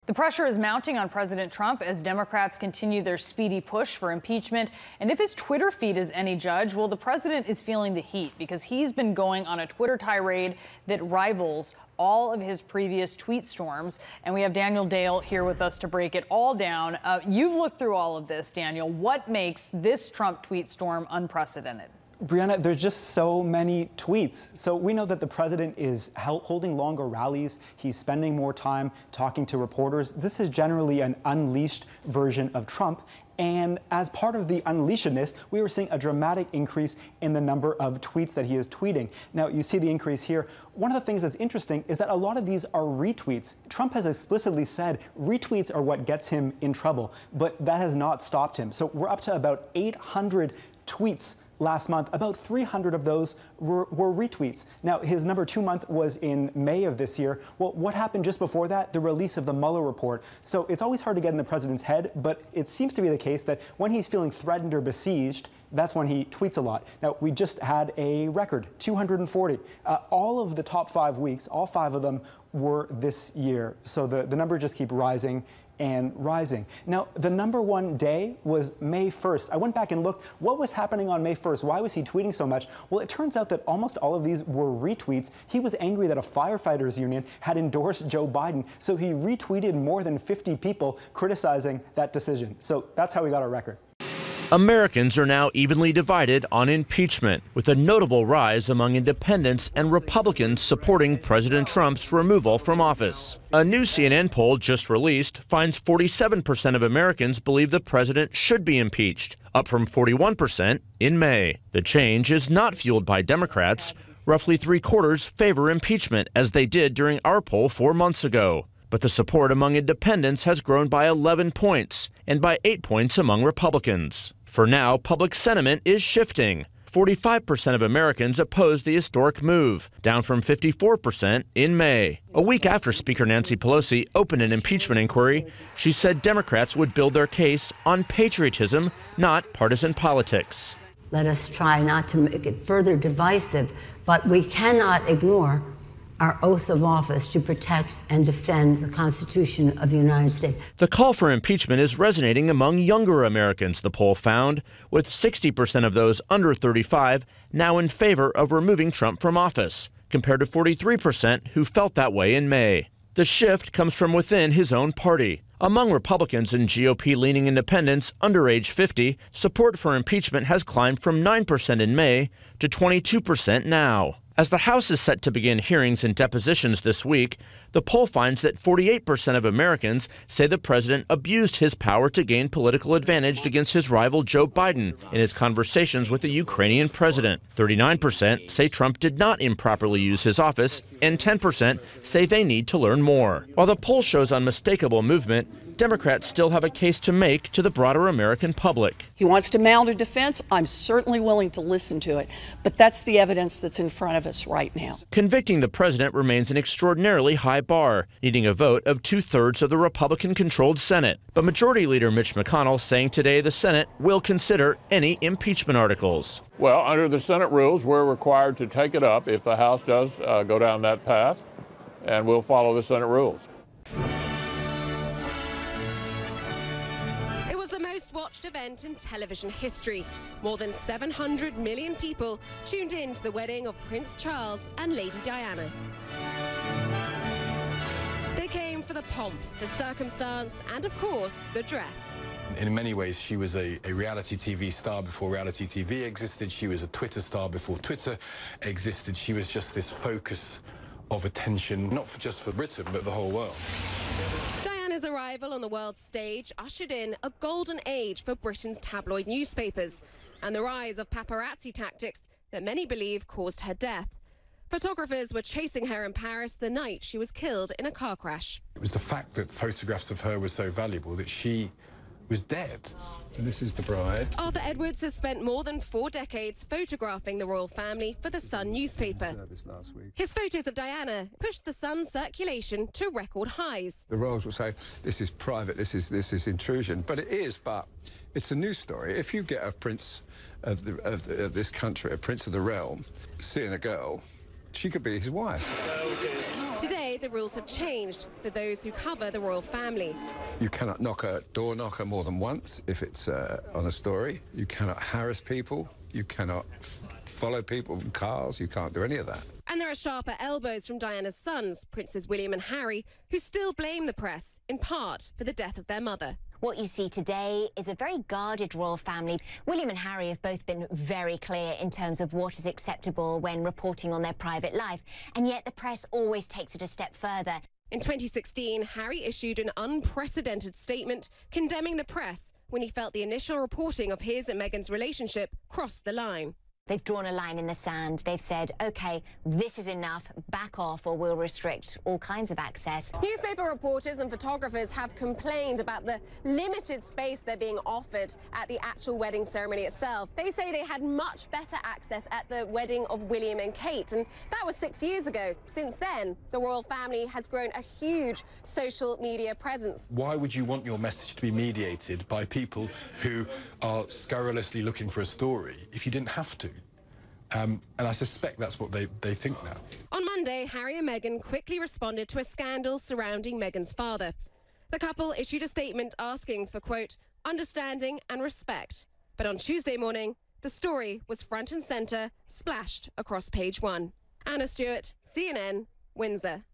The pressure is mounting on President Trump as Democrats continue their speedy push for impeachment. And if his Twitter feed is any judge, well, the president is feeling the heat because he's been going on a Twitter tirade that rivals all of his previous tweet storms. And we have Daniel Dale here with us to break it all down. You've looked through all of this, Daniel. What makes this Trump tweet storm unprecedented? Brianna, there's just so many tweets. So we know that the president is holding longer rallies. He's spending more time talking to reporters. This is generally an unleashed version of Trump. And as part of the unleashedness, we were seeing a dramatic increase in the number of tweets that he is tweeting. Now, you see the increase here. One of the things that's interesting is that a lot of these are retweets. Trump has explicitly said retweets are what gets him in trouble, but that has not stopped him. So we're up to about 800 tweets last month. About 300 of those were retweets. Now, his number 2 month was in May of this year. Well, what happened just before that? The release of the Mueller report. So it's always hard to get in the president's head, but it seems to be the case that when he's feeling threatened or besieged, that's when he tweets a lot. Now, we just had a record, 240. All of the top 5 weeks, all 5 of them were this year. So the number just keeps rising and rising. Now, the number 1 day was May 1st. I went back and looked what was happening on May 1st. Why was he tweeting so much? Well, it turns out that almost all of these were retweets. He was angry that a firefighters union had endorsed Joe Biden, so he retweeted more than 50 people criticizing that decision. So that's how we got our record. Americans are now evenly divided on impeachment, with a notable rise among independents and Republicans supporting President Trump's removal from office. A new CNN poll just released finds 47% of Americans believe the president should be impeached, up from 41% in May. The change is not fueled by Democrats. Roughly 3/4 favor impeachment, as they did during our poll 4 months ago. But the support among independents has grown by 11 points and by 8 points among Republicans. For now, public sentiment is shifting. 45% of Americans oppose the historic move, down from 54% in May. A week after Speaker Nancy Pelosi opened an impeachment inquiry, she said Democrats would build their case on patriotism, not partisan politics. Let us try not to make it further divisive, but we cannot ignore our oath of office to protect and defend the Constitution of the United States. The call for impeachment is resonating among younger Americans, the poll found, with 60% of those under 35 now in favor of removing Trump from office, compared to 43% who felt that way in May. The shift comes from within his own party. Among Republicans and GOP-leaning independents under age 50, support for impeachment has climbed from 9% in May to 22% now. As the House is set to begin hearings and depositions this week, the poll finds that 48% of Americans say the president abused his power to gain political advantage against his rival Joe Biden in his conversations with the Ukrainian president. 39% say Trump did not improperly use his office, and 10% say they need to learn more. While the poll shows unmistakable movement, Democrats still have a case to make to the broader American public. He wants to mount a defense. I'm certainly willing to listen to it, but that's the evidence that's in front of us right now. Convicting the president remains an extraordinarily high bar, needing a vote of 2/3 of the Republican-controlled Senate. But Majority Leader Mitch McConnell saying today the Senate will consider any impeachment articles. Well, under the Senate rules, we're required to take it up if the House does go down that path, and we'll follow the Senate rules. Watched event in television history. More than 700 million people tuned in to the wedding of Prince Charles and Lady Diana. They came for the pomp, the circumstance, and of course, the dress. In many ways, she was a reality TV star before reality TV existed. She was a Twitter star before Twitter existed. She was just this focus of attention, not just for Britain, but the whole world. Diana's arrival on the world stage ushered in a golden age for Britain's tabloid newspapers and the rise of paparazzi tactics that many believe caused her death. Photographers were chasing her in Paris the night she was killed in a car crash. It was the fact that photographs of her were so valuable that she was dead. And this is the bride. Arthur Edwards has spent more than 4 decades photographing the royal family for the Sun newspaper. His photos of Diana pushed the Sun's circulation to record highs. The royals will say, this is private, this is intrusion, but it is, but it's a news story. If you get a prince of this country, a prince of the realm, seeing a girl, she could be his wife. Today, say the rules have changed for those who cover the royal family. You cannot knock a door knocker more than once if it's on a story. You cannot harass people. You cannot follow people in cars. You can't do any of that. And there are sharper elbows from Diana's sons, Princes William and Harry, who still blame the press, in part, for the death of their mother. What you see today is a very guarded royal family. William and Harry have both been very clear in terms of what is acceptable when reporting on their private life, and yet the press always takes it a step further. In 2016, Harry issued an unprecedented statement condemning the press when he felt the initial reporting of his and Meghan's relationship crossed the line. They've drawn a line in the sand. They've said, OK, this is enough, back off or we'll restrict all kinds of access. Newspaper reporters and photographers have complained about the limited space they're being offered at the actual wedding ceremony itself. They say they had much better access at the wedding of William and Kate, and that was 6 years ago. Since then, the royal family has grown a huge social media presence. Why would you want your message to be mediated by people who are scurrilously looking for a story if you didn't have to? And I suspect that's what they think now. On Monday, Harry and Meghan quickly responded to a scandal surrounding Meghan's father. The couple issued a statement asking for, quote, understanding and respect. But on Tuesday morning, the story was front and centre, splashed across page 1. Anna Stewart, CNN, Windsor.